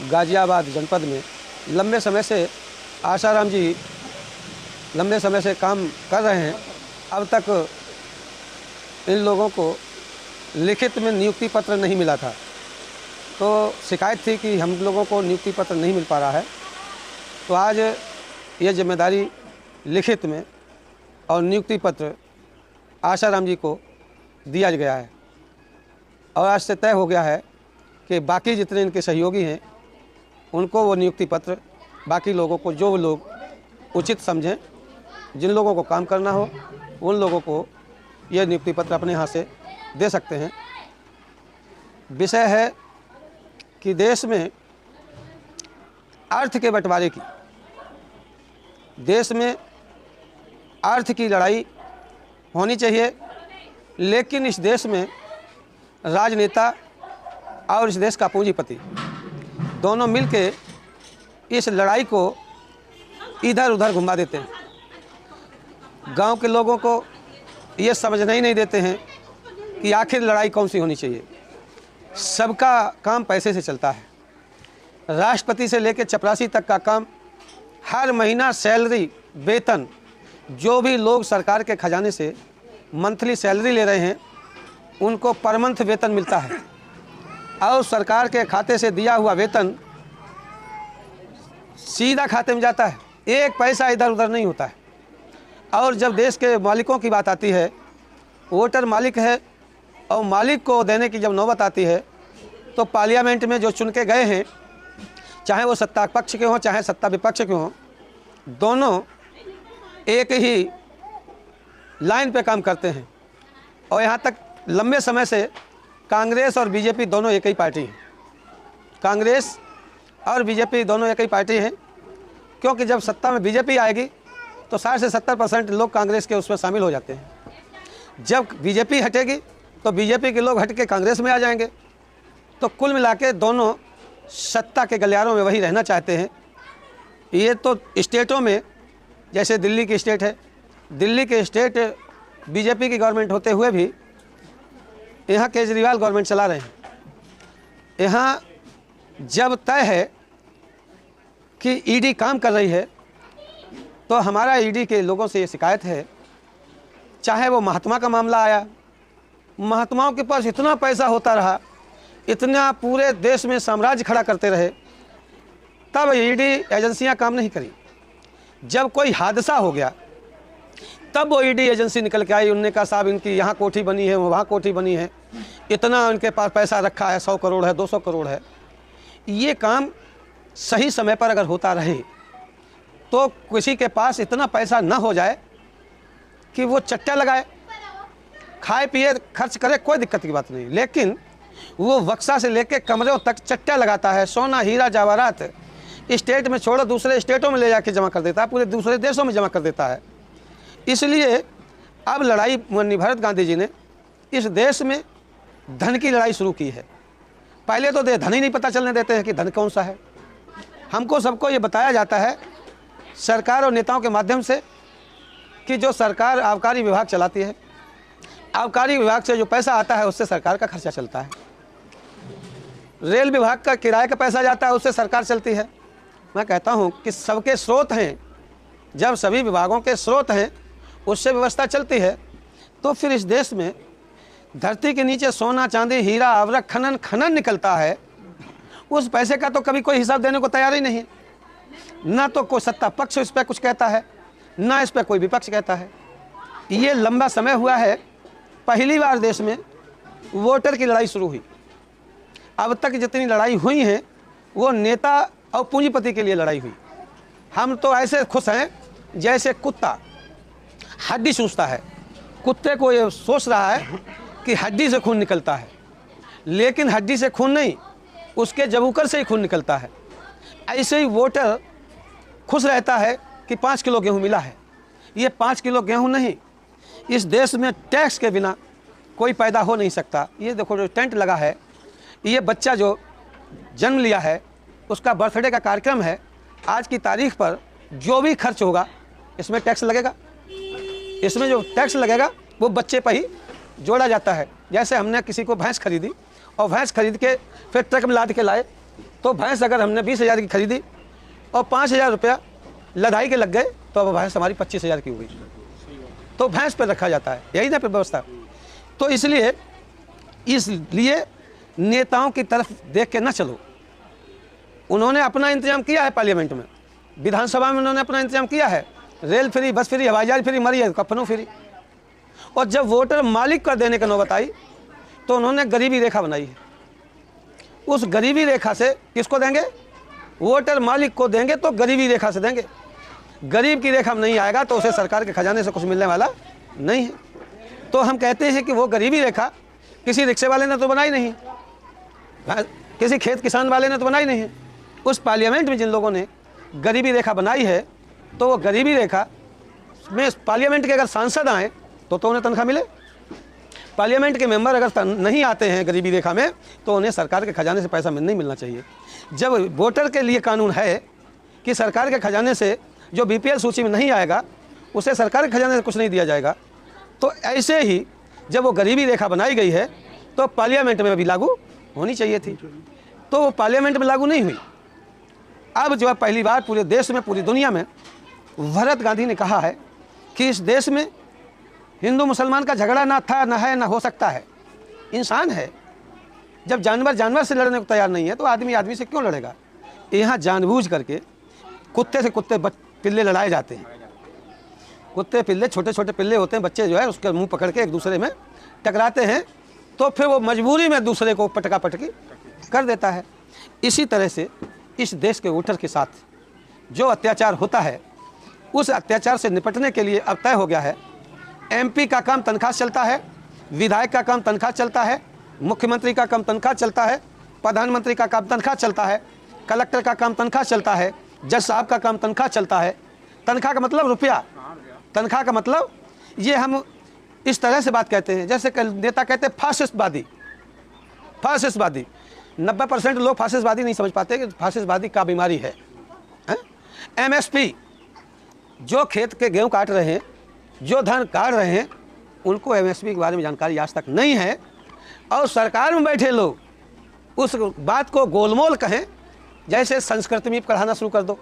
गाज़ियाबाद जनपद में लंबे समय से आशाराम जी लंबे समय से काम कर रहे हैं। अब तक इन लोगों को लिखित में नियुक्ति पत्र नहीं मिला था, तो शिकायत थी कि हम लोगों को नियुक्ति पत्र नहीं मिल पा रहा है। तो आज ये जिम्मेदारी लिखित में और नियुक्ति पत्र आशाराम जी को दिया गया है और आज से तय हो गया है कि बाकी जितने इनके सहयोगी हैं उनको वो नियुक्ति पत्र, बाकी लोगों को जो लोग उचित समझें, जिन लोगों को काम करना हो उन लोगों को ये नियुक्ति पत्र अपने यहाँ से दे सकते हैं। विषय है कि देश में अर्थ के बंटवारे की, देश में अर्थ की लड़ाई होनी चाहिए, लेकिन इस देश में राजनेता और इस देश का पूंजीपति दोनों मिलके इस लड़ाई को इधर उधर घुमा देते हैं। गांव के लोगों को ये समझना ही नहीं देते हैं कि आखिर लड़ाई कौन सी होनी चाहिए। सबका काम पैसे से चलता है। राष्ट्रपति से लेकर चपरासी तक का काम, हर महीना सैलरी, वेतन, जो भी लोग सरकार के खजाने से मंथली सैलरी ले रहे हैं उनको पर मंथ वेतन मिलता है और सरकार के खाते से दिया हुआ वेतन सीधा खाते में जाता है, एक पैसा इधर उधर नहीं होता है। और जब देश के मालिकों की बात आती है, वोटर मालिक है और मालिक को देने की जब नौबत आती है तो पार्लियामेंट में जो चुन के गए हैं, चाहे वो सत्ता पक्ष के हों चाहे सत्ता विपक्ष के हों, दोनों एक ही लाइन पे काम करते हैं। और यहाँ तक लंबे समय से कांग्रेस और बीजेपी दोनों एक ही पार्टी हैं। कांग्रेस और बीजेपी दोनों एक ही पार्टी हैं, क्योंकि जब सत्ता में बीजेपी आएगी तो 60 से 70% लोग कांग्रेस के उसमें शामिल हो जाते हैं। जब बीजेपी हटेगी तो बीजेपी के लोग हट के कांग्रेस में आ जाएंगे। तो कुल मिला के दोनों सत्ता के गलियारों में वही रहना चाहते हैं। ये तो स्टेटों में, जैसे दिल्ली की स्टेट है, दिल्ली के स्टेट बीजेपी की गवर्नमेंट होते हुए भी यहाँ केजरीवाल गवर्नमेंट चला रहे हैं। यहाँ जब तय है कि ईडी काम कर रही है तो हमारा ईडी के लोगों से ये शिकायत है, चाहे वो महात्मा का मामला आया, महात्माओं के पास इतना पैसा होता रहा, इतना पूरे देश में साम्राज्य खड़ा करते रहे, तब ईडी एजेंसियां काम नहीं करी। जब कोई हादसा हो गया तब वो ईडी एजेंसी निकल के आई, उनने कहा साहब इनकी यहाँ कोठी बनी है, वहाँ कोठी बनी है, इतना उनके पास पैसा रखा है, 100 करोड़ है, 200 करोड़ है। ये काम सही समय पर अगर होता रहे तो किसी के पास इतना पैसा ना हो जाए कि वो चट्टा लगाए, खाए पिए खर्च करे, कोई दिक्कत की बात नहीं, लेकिन वो बक्सा से लेके कमरों तक चट्टा लगाता है, सोना हीरा जवाहरात स्टेट में छोड़ो दूसरे स्टेटों में ले जाके जमा कर देता है, पूरे दूसरे देशों में जमा कर देता है। इसलिए अब लड़ाई माननीय भरत गांधी जी ने इस देश में धन की लड़ाई शुरू की है। पहले तो धन ही नहीं पता चलने देते हैं कि धन कौन सा है। हमको सबको ये बताया जाता है सरकार और नेताओं के माध्यम से कि जो सरकार आबकारी विभाग चलाती है, आबकारी विभाग से जो पैसा आता है उससे सरकार का खर्चा चलता है। रेल विभाग का किराए का पैसा जाता है, उससे सरकार चलती है। मैं कहता हूँ कि सबके स्रोत हैं, जब सभी विभागों के स्रोत हैं उससे व्यवस्था चलती है, तो फिर इस देश में धरती के नीचे सोना चांदी हीरा आवरक खनन निकलता है, उस पैसे का तो कभी कोई हिसाब देने को तैयार ही नहीं है। ना तो कोई सत्ता पक्ष इस पर कुछ कहता है, ना इस पर कोई विपक्ष कहता है। ये लंबा समय हुआ है, पहली बार देश में वोटर की लड़ाई शुरू हुई। अब तक जितनी लड़ाई हुई हैं वो नेता और पूंजीपति के लिए लड़ाई हुई। हम तो ऐसे खुश हैं जैसे कुत्ता हड्डी चूसता है, कुत्ते को ये सोच रहा है कि हड्डी से खून निकलता है, लेकिन हड्डी से खून नहीं, उसके जबूकर से ही खून निकलता है। ऐसे ही वोटर खुश रहता है कि 5 किलो गेहूँ मिला है। ये 5 किलो गेहूँ नहीं, इस देश में टैक्स के बिना कोई पैदा हो नहीं सकता। ये देखो जो टेंट लगा है, ये बच्चा जो जन्म लिया है उसका बर्थडे का कार्यक्रम है। आज की तारीख पर जो भी खर्च होगा इसमें टैक्स लगेगा। इसमें जो टैक्स लगेगा वो बच्चे पर ही जोड़ा जाता है। जैसे हमने किसी को भैंस खरीदी और भैंस खरीद के फिर ट्रक में लाद के लाए, तो भैंस अगर हमने 20,000 की खरीदी और 5,000 रुपया लदाई के लग गए तो अब भैंस हमारी 25,000 की हो गई, तो भैंस पर रखा जाता है, यही ना व्यवस्था। तो इसलिए नेताओं की तरफ देख के ना चलो। उन्होंने अपना इंतजाम किया है, पार्लियामेंट में, विधानसभा में उन्होंने अपना इंतजाम किया है, रेल फ्री, बस फ्री, हवाई जहाज फ्री, मरी है कफनों फ्री। और जब वोटर मालिक कर देने का नौबत आई तो उन्होंने गरीबी रेखा बनाई है। उस गरीबी रेखा से किसको देंगे? वोटर मालिक को देंगे, तो गरीबी रेखा से देंगे। गरीब की रेखा में नहीं आएगा तो उसे सरकार के खजाने से कुछ मिलने वाला नहीं है। तो हम कहते हैं कि वो गरीबी रेखा किसी रिक्शे वाले ने तो बनाई नहीं, किसी खेत किसान वाले ने तो बनाई नहीं है। उस पार्लियामेंट में जिन लोगों ने गरीबी रेखा बनाई है, तो वो गरीबी रेखा में पार्लियामेंट के अगर सांसद आएँ तो उन्हें तनख्वाह मिले। पार्लियामेंट के मेंबर अगर नहीं आते हैं गरीबी रेखा में तो उन्हें सरकार के खजाने से पैसा नहीं मिलना चाहिए। जब वोटर के लिए कानून है कि सरकार के खजाने से जो बीपीएल सूची में नहीं आएगा उसे सरकार के खजाने से कुछ नहीं दिया जाएगा, तो ऐसे ही जब वो गरीबी रेखा बनाई गई है तो पार्लियामेंट में भी लागू होनी चाहिए थी, तो वो पार्लियामेंट में लागू नहीं हुई। अब जो है पहली बार पूरे देश में, पूरी दुनिया में भरत गांधी ने कहा है कि इस देश में हिंदू मुसलमान का झगड़ा ना था, ना है, ना हो सकता है। इंसान है, जब जानवर जानवर से लड़ने को तैयार नहीं है तो आदमी आदमी से क्यों लड़ेगा? यहाँ जानबूझ करके कुत्ते से कुत्ते पिल्ले लड़ाए जाते हैं। कुत्ते पिल्ले, छोटे छोटे पिल्ले होते हैं, बच्चे जो है उसका मुंह पकड़ के एक दूसरे में टकराते हैं, तो फिर वो मजबूरी में दूसरे को पटका पटकी कर देता है। इसी तरह से इस देश के वोटर के साथ जो अत्याचार होता है, उस अत्याचार से निपटने के लिए अब तय हो गया है एमपी का काम तनख्वाह चलता है, विधायक का काम तनख्वाह चलता है, मुख्यमंत्री का काम तनख्वाह चलता है, प्रधानमंत्री का काम तनख्वाह चलता है, कलेक्टर का काम तनख्वाह चलता है, जज साहब का काम तनख्वाह चलता है। तनख्वाह का मतलब रुपया, तनख्वाह का मतलब ये हम इस तरह से बात कहते हैं जैसे नेता कहते हैं फासिस्टवादी। फासिस्टवादी 90% लोग फासिस्टवादी नहीं समझ पाते कि फासिस्टवादी का बीमारी है। एमएसपी, जो खेत के गेहूँ काट रहे हैं, जो धान काट रहे हैं, उनको एमएसपी के बारे में जानकारी आज तक नहीं है। और सरकार में बैठे लोग उस बात को गोलमोल कहें, जैसे संस्कृत में पढ़ाना शुरू कर दो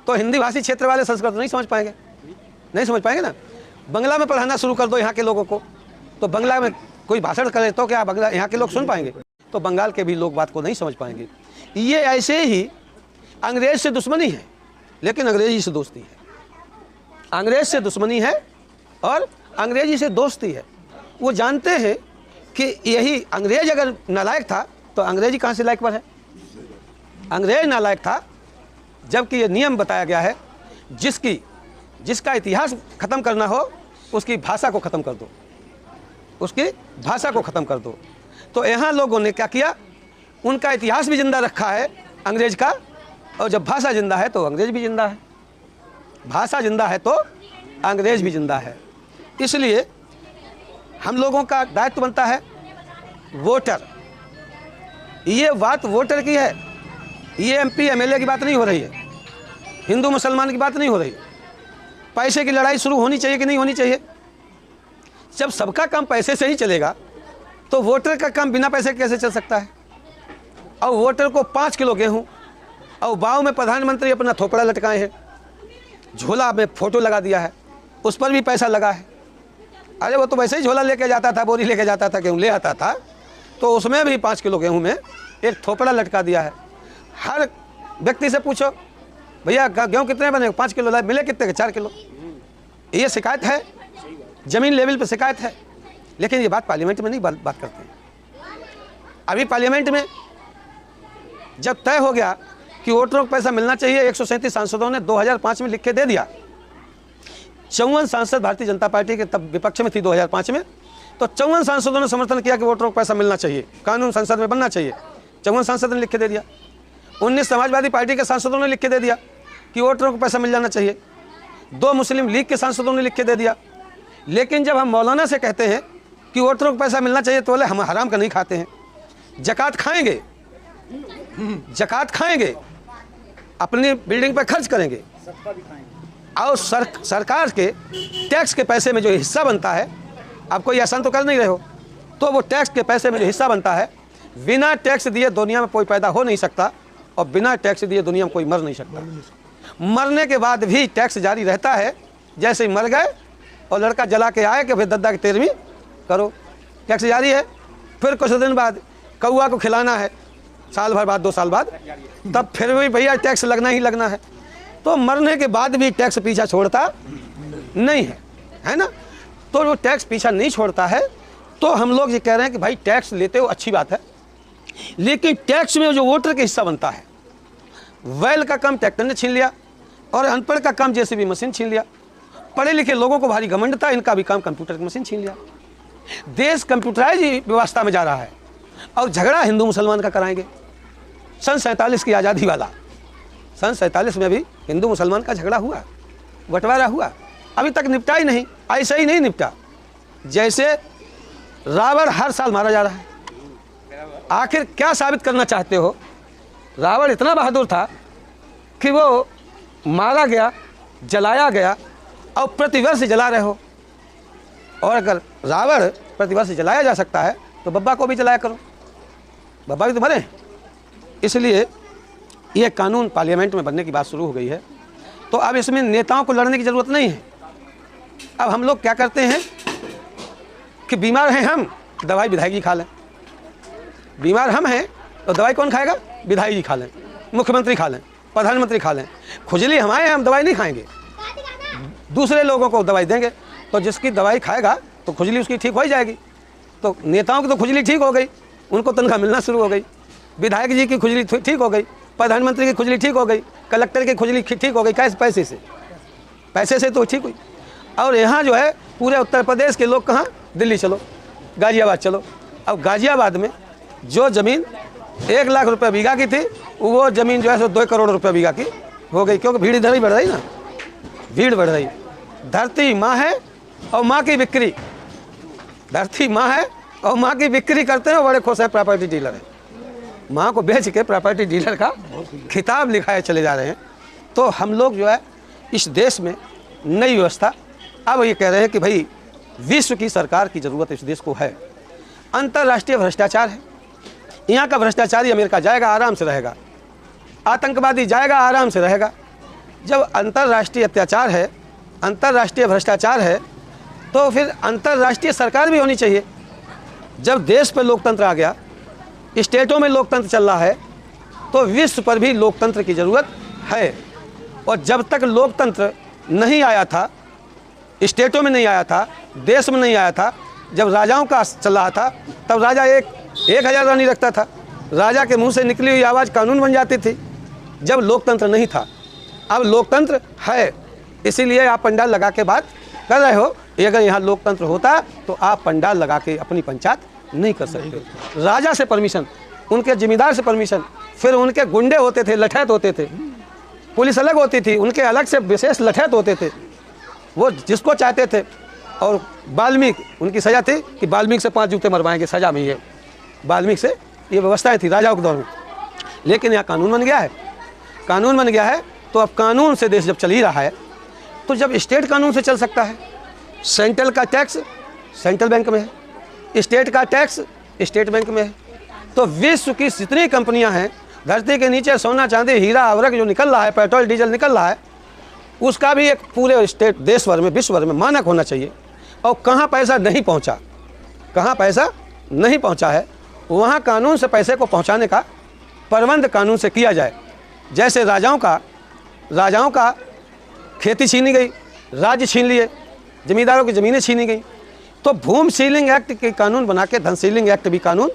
तो हिंदी भाषी क्षेत्र वाले संस्कृत नहीं समझ पाएंगे, नहीं समझ पाएंगे ना। बंगला में पढ़ाना शुरू कर दो यहाँ के लोगों को, तो बंगला में कोई भाषण करे तो क्या बंगला यहाँ के लोग सुन पाएंगे? तो बंगाल के भी लोग बात को नहीं समझ पाएंगे। ये ऐसे ही अंग्रेज से दुश्मनी है, लेकिन अंग्रेजी से दोस्ती है। अंग्रेज से दुश्मनी है और अंग्रेजी से दोस्ती है। वो जानते हैं कि यही अंग्रेज अगर नालायक था तो अंग्रेजी कहाँ से लायक पर है? अंग्रेज नालायक था, जबकि ये नियम बताया गया है जिसका इतिहास ख़त्म करना हो उसकी भाषा को ख़त्म कर दो, उसकी भाषा को ख़त्म कर दो। तो यहाँ लोगों ने क्या किया, उनका इतिहास भी जिंदा रखा है अंग्रेज का, और जब भाषा जिंदा है तो अंग्रेज भी जिंदा है, भाषा जिंदा है तो अंग्रेज भी जिंदा है। इसलिए हम लोगों का दायित्व बनता है वोटर, ये बात वोटर की है, ये एमपी एमएलए की बात नहीं हो रही है, हिंदू मुसलमान की बात नहीं हो रही। पैसे की लड़ाई शुरू होनी चाहिए कि नहीं होनी चाहिए? जब सबका काम पैसे से ही चलेगा तो वोटर का काम बिना पैसे कैसे चल सकता है? और वोटर को 5 किलो गेहूँ और बाव में प्रधानमंत्री अपना थोपड़ा लटकाए हैं, झोला में फोटो लगा दिया है, उस पर भी पैसा लगा है। अरे वो तो वैसे ही झोला लेके जाता था, बोरी लेके जाता था, गेहूँ ले आता था, तो उसमें भी 5 किलो गेहूँ में एक थोपड़ा लटका दिया है। हर व्यक्ति से पूछो, भैया गेहूँ कितने बने? 5 किलो लाए, मिले कितने के? 4 किलो। ये शिकायत है, ज़मीन लेवल पर शिकायत है, लेकिन ये बात पार्लियामेंट में नहीं बात करते हैं। अभी पार्लियामेंट में जब तय हो गया कि वोटरों को पैसा मिलना चाहिए, 137 सांसदों ने 2005 में लिख के दे दिया। 54 सांसद भारतीय जनता पार्टी के तब विपक्ष में थी 2005 में, तो 54 सांसदों ने समर्थन किया कि वोटरों को पैसा मिलना चाहिए, कानून संसद में बनना चाहिए। 54 सांसद ने लिख के दे दिया। 19 समाजवादी पार्टी के सांसदों ने लिख के दे दिया कि वोटरों को पैसा मिल जाना चाहिए। 2 मुस्लिम लीग के सांसदों ने लिख के दे दिया। लेकिन जब हम मौलाना से कहते हैं कि वोटरों को पैसा मिलना चाहिए तो बोले हम हराम का नहीं खाते हैं, जकात खाएंगे, जकात खाएंगे, अपनी बिल्डिंग पर खर्च करेंगे, और सरकार के टैक्स के पैसे में जो हिस्सा बनता है, आप कोई एहसान तो कर नहीं रहे हो, तो वो टैक्स के पैसे में जो हिस्सा बनता है बिना टैक्स दिए दुनिया में कोई पैदा हो नहीं सकता और बिना टैक्स दिए दुनिया में कोई मर नहीं सकता। मरने के बाद भी टैक्स जारी रहता है। जैसे ही मर गए और लड़का जला के आए कि फिर दद्दा की 13वीं करो, टैक्स जारी है। फिर कुछ दिन बाद कौआ को खिलाना है, साल भर बाद 2 साल बाद, तब फिर भी भैया टैक्स लगना ही लगना है। तो मरने के बाद भी टैक्स पीछा छोड़ता नहीं है ना। तो वो टैक्स पीछा नहीं छोड़ता है। तो हम लोग ये कह रहे हैं कि भाई टैक्स लेते हो अच्छी बात है, लेकिन टैक्स में जो वोटर का हिस्सा बनता है, बैल का काम ट्रैक्टर ने छीन लिया और अनपढ़ का काम जेसीबी मशीन छीन लिया। पढ़े लिखे लोगों को भारी घमंड था, इनका भी काम कंप्यूटर की मशीन छीन लिया। देश कंप्यूटराइज व्यवस्था में जा रहा है और झगड़ा हिंदू मुसलमान का कराएंगे। सन 47 की आज़ादी वाला, सन 47 में भी हिंदू मुसलमान का झगड़ा हुआ, बंटवारा हुआ, अभी तक निपटा ही नहीं। ऐसा ही नहीं निपटा जैसे रावण हर साल मारा जा रहा है। आखिर क्या साबित करना चाहते हो? रावण इतना बहादुर था कि वो मारा गया, जलाया गया और प्रतिवर्ष जला रहे हो। और अगर रावण प्रतिवर्ष जलाया जा सकता है तो बब्बा को भी जलाया करो, बब्बा भी तो मरे। इसलिए ये कानून पार्लियामेंट में बनने की बात शुरू हो गई है। तो अब इसमें नेताओं को लड़ने की ज़रूरत नहीं है। अब हम लोग क्या करते हैं कि बीमार हैं हम, दवाई विधायक जी खा लें। बीमार हम हैं तो दवाई कौन खाएगा? विधायक जी खा लें, मुख्यमंत्री खा लें, प्रधानमंत्री खा लें। खुजली हमारे हैं, हम दवाई नहीं खाएंगे, दूसरे लोगों को दवाई देंगे। तो जिसकी दवाई खाएगा तो खुजली उसकी ठीक हो ही जाएगी। तो नेताओं की तो खुजली ठीक हो गई, उनको तनख्वाह मिलना शुरू हो गई। विधायक जी की खुजली ठीक हो गई, प्रधानमंत्री की खुजली ठीक हो गई, कलेक्टर की खुजली ठीक हो गई। कैसे? पैसे से तो ठीक हुई। और यहाँ जो है पूरे उत्तर प्रदेश के लोग कहाँ? दिल्ली चलो, गाजियाबाद चलो। अब गाजियाबाद में जो ज़मीन 1 लाख रुपये बीघा की थी, वो ज़मीन जो है सो 2 करोड़ रुपये बीघा की हो गई, क्योंकि भीड़ इधर ही बढ़ रही ना, भीड़ बढ़ रही। धरती माँ है और माँ की बिक्री, धरती माँ है और माँ की बिक्री करते हैं। बड़े खुश हैं, प्रॉपर्टी डीलर है, माँ को बेच के प्रॉपर्टी डीलर का खिताब लिखाए चले जा रहे हैं। तो हम लोग जो है इस देश में नई व्यवस्था, अब ये कह रहे हैं कि भाई विश्व की सरकार की ज़रूरत इस देश को है। अंतर्राष्ट्रीय भ्रष्टाचार है, यहाँ का भ्रष्टाचारी अमेरिका जाएगा आराम से रहेगा, आतंकवादी जाएगा आराम से रहेगा। जब अंतर्राष्ट्रीय अत्याचार है, अंतर्राष्ट्रीय भ्रष्टाचार है, तो फिर अंतर्राष्ट्रीय सरकार भी होनी चाहिए। जब देश पर लोकतंत्र आ गया, स्टेटों में लोकतंत्र चल रहा है, तो विश्व पर भी लोकतंत्र की ज़रूरत है। और जब तक लोकतंत्र नहीं आया था, स्टेटों में नहीं आया था, देश में नहीं आया था, जब राजाओं का चल रहा था, तब राजा 1000 रानी रखता था, राजा के मुंह से निकली हुई आवाज़ कानून बन जाती थी, जब लोकतंत्र नहीं था। अब लोकतंत्र है, इसीलिए आप पंडाल लगा के बात कर रहे हो। अगर यहाँ लोकतंत्र होता तो आप पंडाल लगा के अपनी पंचायत नहीं कर सकते। राजा से परमिशन, उनके जिम्मेदार से परमिशन, फिर उनके गुंडे होते थे, लठैत होते थे, पुलिस अलग होती थी, उनके अलग से विशेष लठैत होते थे, वो जिसको चाहते थे। और वाल्मीकि, उनकी सज़ा थी कि वाल्मीकि से 5 जूते मरवाएंगे, सज़ा में ये वाल्मीकि से ये व्यवस्थाएं थी राजाओं के दौर में। लेकिन यहाँ कानून बन गया है, कानून बन गया है। तो अब कानून से देश जब चल ही रहा है, तो जब स्टेट कानून से चल सकता है, सेंट्रल का टैक्स सेंट्रल बैंक में है, स्टेट का टैक्स स्टेट बैंक में है, तो विश्व की जितनी कंपनियां हैं, धरती के नीचे सोना चांदी हीरा अवरक जो निकल रहा है, पेट्रोल डीजल निकल रहा है, उसका भी एक पूरे स्टेट देश भर में विश्व भर में मानक होना चाहिए। और कहाँ पैसा नहीं पहुँचा, कहाँ पैसा नहीं पहुँचा है, वहाँ कानून से पैसे को पहुँचाने का प्रबंध कानून से किया जाए। जैसे राजाओं का खेती छीनी गई, राज्य छीन लिए, जमींदारों की ज़मीनें छीनी गई, तो भूमि सीलिंग एक्ट के कानून बना के धन सीलिंग एक्ट भी कानून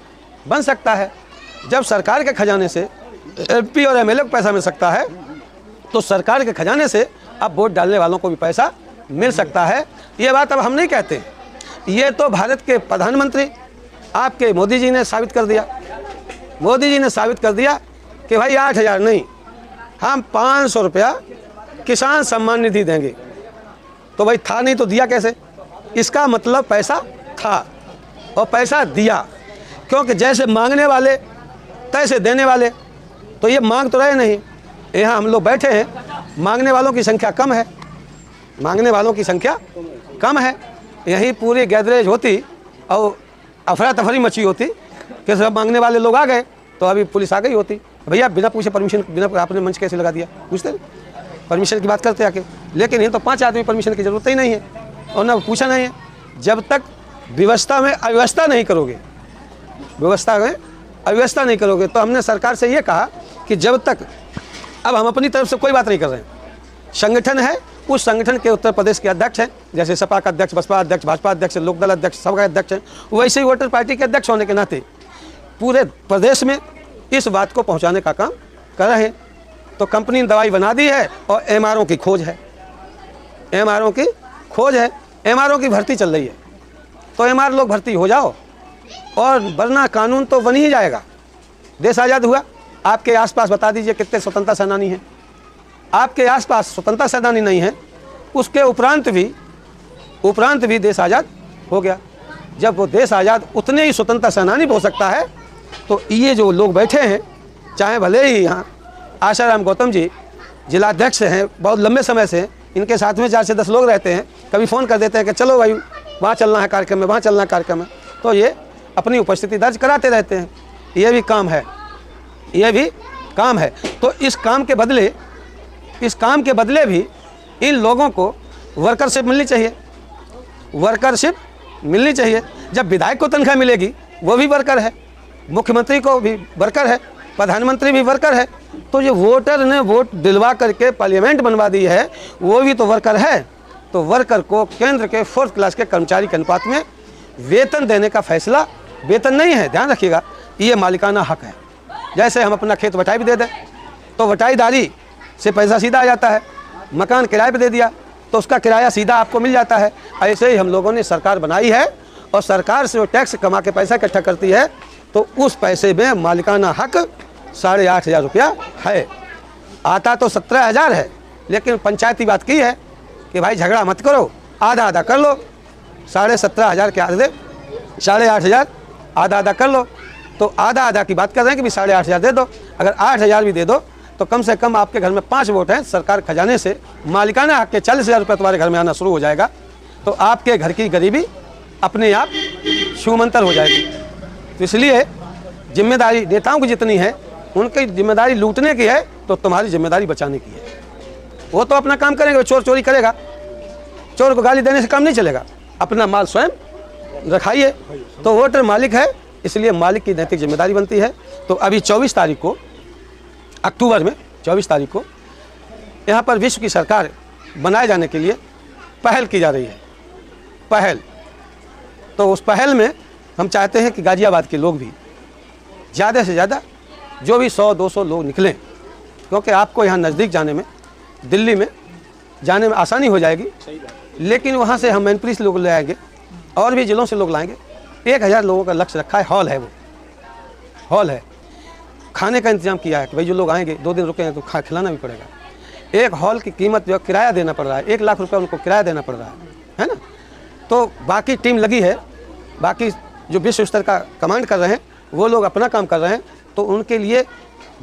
बन सकता है। जब सरकार के खजाने से एमपी और एमएलए को पैसा मिल सकता है, तो सरकार के खजाने से अब वोट डालने वालों को भी पैसा मिल सकता है। ये बात अब हम नहीं कहते, ये तो भारत के प्रधानमंत्री आपके मोदी जी ने साबित कर दिया। मोदी जी ने साबित कर दिया कि भाई 8000 नहीं, हम 500 रुपया किसान सम्मान निधि देंगे। तो भाई था नहीं तो दिया कैसे? इसका मतलब पैसा था और पैसा दिया, क्योंकि जैसे मांगने वाले तैसे देने वाले। तो ये मांग तो रहे नहीं, यहाँ हम लोग बैठे हैं, मांगने वालों की संख्या कम है, मांगने वालों की संख्या कम है। यहीं पूरी गैदरेज होती और अफरा तफरी मची होती कि सब मांगने वाले लोग आ गए तो अभी पुलिस आ गई होती, भैया बिना पूछे परमिशन, बिना आपने मंच कैसे लगा दिया, पूछते परमिशन की बात करते आके। लेकिन ये तो 5 आदमी परमिशन की ज़रूरत ही नहीं है और ना पूछा नहीं है। जब तक व्यवस्था में अव्यवस्था नहीं करोगे, व्यवस्था में अव्यवस्था नहीं करोगे, तो हमने सरकार से ये कहा कि जब तक, अब हम अपनी तरफ से कोई बात नहीं कर रहे हैं, संगठन है, उस संगठन के उत्तर प्रदेश के अध्यक्ष हैं, जैसे सपा का अध्यक्ष, बसपा अध्यक्ष, भाजपा अध्यक्ष, लोकदल अध्यक्ष, सबका अध्यक्ष हैं, वैसे ही वोटर पार्टी के अध्यक्ष होने के नाते पूरे प्रदेश में इस बात को पहुंचाने का काम कर रहे हैं। तो कंपनी ने दवाई बना दी है और एमआरओ की खोज है, एमआरओ की खोज है, एमआरओ की भर्ती चल रही है। तो एमआर लोग भर्ती हो जाओ और वरना कानून तो बन ही जाएगा। देश आज़ाद हुआ, आपके आसपास बता दीजिए कितने स्वतंत्रता सेनानी हैं, आपके आसपास स्वतंत्रता सेनानी नहीं है, उसके उपरांत भी देश आज़ाद हो गया। जब वो देश आज़ाद उतने ही स्वतंत्रता सेनानी हो सकता है, तो ये जो लोग बैठे हैं, चाहे भले ही यहाँ आशाराम गौतम जी जिलाध्यक्ष हैं, बहुत लंबे समय से, इनके साथ में 4 से 10 लोग रहते हैं, कभी फ़ोन कर देते हैं कि चलो भाई वहाँ चलना है कार्यक्रम में, वहाँ चलना है कार्यक्रम में, तो ये अपनी उपस्थिति दर्ज कराते रहते हैं। ये भी काम है, ये भी काम है। तो इस काम के बदले भी इन लोगों को वर्करशिप मिलनी चाहिए, वर्करशिप मिलनी चाहिए। जब विधायक को तनख्वाह मिलेगी वो भी वर्कर है, मुख्यमंत्री को भी वर्कर है, प्रधानमंत्री भी वर्कर है, तो ये वोटर ने वोट दिलवा करके पार्लियामेंट बनवा दी है, वो भी तो वर्कर है। तो वर्कर को केंद्र के 4th क्लास के कर्मचारी के अनुपात में वेतन देने का फैसला, वेतन नहीं है, ध्यान रखिएगा, ये मालिकाना हक है। जैसे हम अपना खेत बटाई भी दे दें तो बटाईदारी से पैसा सीधा आ जाता है, मकान किराए पे दे दिया तो उसका किराया सीधा आपको मिल जाता है। ऐसे ही हम लोगों ने सरकार बनाई है और सरकार से वो टैक्स कमा के पैसा इकट्ठा करती है, तो उस पैसे में मालिकाना हक 8,500 रुपया है। आता तो 17,000 है, लेकिन पंचायती बात की है कि भाई झगड़ा मत करो, आधा आधा कर लो, 17,500 के आधे 8,500 आधा आधा कर लो। तो आधा आधा की बात कर रहे हैं कि भी 8,500 दे दो। अगर 8,000 भी दे दो तो कम से कम आपके घर में 5 वोट हैं, सरकार खजाने से मालिकाना हक के 40,000 रुपये तुम्हारे घर में आना शुरू हो जाएगा, तो आपके घर की गरीबी अपने आप छूमंतर हो जाएगी। तो इसलिए जिम्मेदारी नेताओं की जितनी है, उनकी जिम्मेदारी लूटने की है, तो तुम्हारी जिम्मेदारी बचाने की है। वो तो अपना काम करेंगे, चोर चोरी करेगा, चोर को गाली देने से काम नहीं चलेगा, अपना माल स्वयं रखाइए। तो वोटर मालिक है, इसलिए मालिक की नैतिक जिम्मेदारी बनती है। तो अभी 24 तारीख को, अक्टूबर में 24 तारीख को यहाँ पर विश्व की सरकार बनाए जाने के लिए पहल की जा रही है, पहल। तो उस पहल में हम चाहते हैं कि गाजियाबाद के लोग भी ज़्यादा से ज़्यादा, जो भी 100-200 लोग निकलें, क्योंकि आपको यहाँ नज़दीक जाने में, दिल्ली में जाने में आसानी हो जाएगी। लेकिन वहाँ से हम मैनपुरी से लोग ले आएंगे और भी ज़िलों से लोग लाएंगे। 1,000 लोगों का लक्ष्य रखा है, हॉल है, वो हॉल है। खाने का इंतजाम किया है कि भाई जो लोग आएंगे 2 दिन रुकेंगे तो खिलाना भी पड़ेगा। एक हॉल की कीमत जो किराया देना पड़ रहा है, 1 लाख रुपये उनको किराया देना पड़ रहा है ना। तो बाकी टीम लगी है, बाकी जो विश्व स्तर का कमांड कर रहे हैं वो लोग अपना काम कर रहे हैं। तो उनके लिए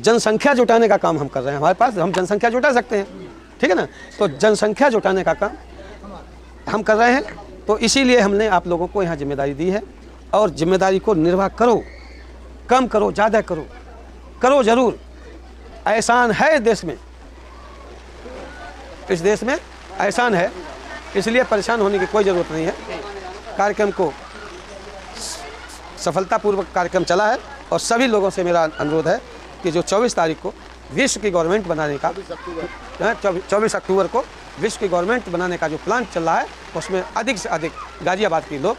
जनसंख्या जुटाने का काम हम कर रहे हैं। हमारे पास हम जनसंख्या जुटा सकते हैं, ठीक है ना। तो जनसंख्या जुटाने का काम हम कर रहे हैं। तो इसीलिए हमने आप लोगों को यहाँ जिम्मेदारी दी है, और जिम्मेदारी को निर्वाह करो, कम करो ज़्यादा करो, करो ज़रूर। एहसान है देश में, इस देश में एहसान है, इसलिए परेशान होने की कोई ज़रूरत नहीं है। कार्यक्रम को सफलतापूर्वक कार्यक्रम चला है, और सभी लोगों से मेरा अनुरोध है कि जो 24 तारीख को विश्व की गवर्नमेंट बनाने का, 24 अक्टूबर को विश्व की गवर्नमेंट बनाने का जो प्लान चल रहा है, उसमें अधिक से अधिक गाजियाबाद के लोग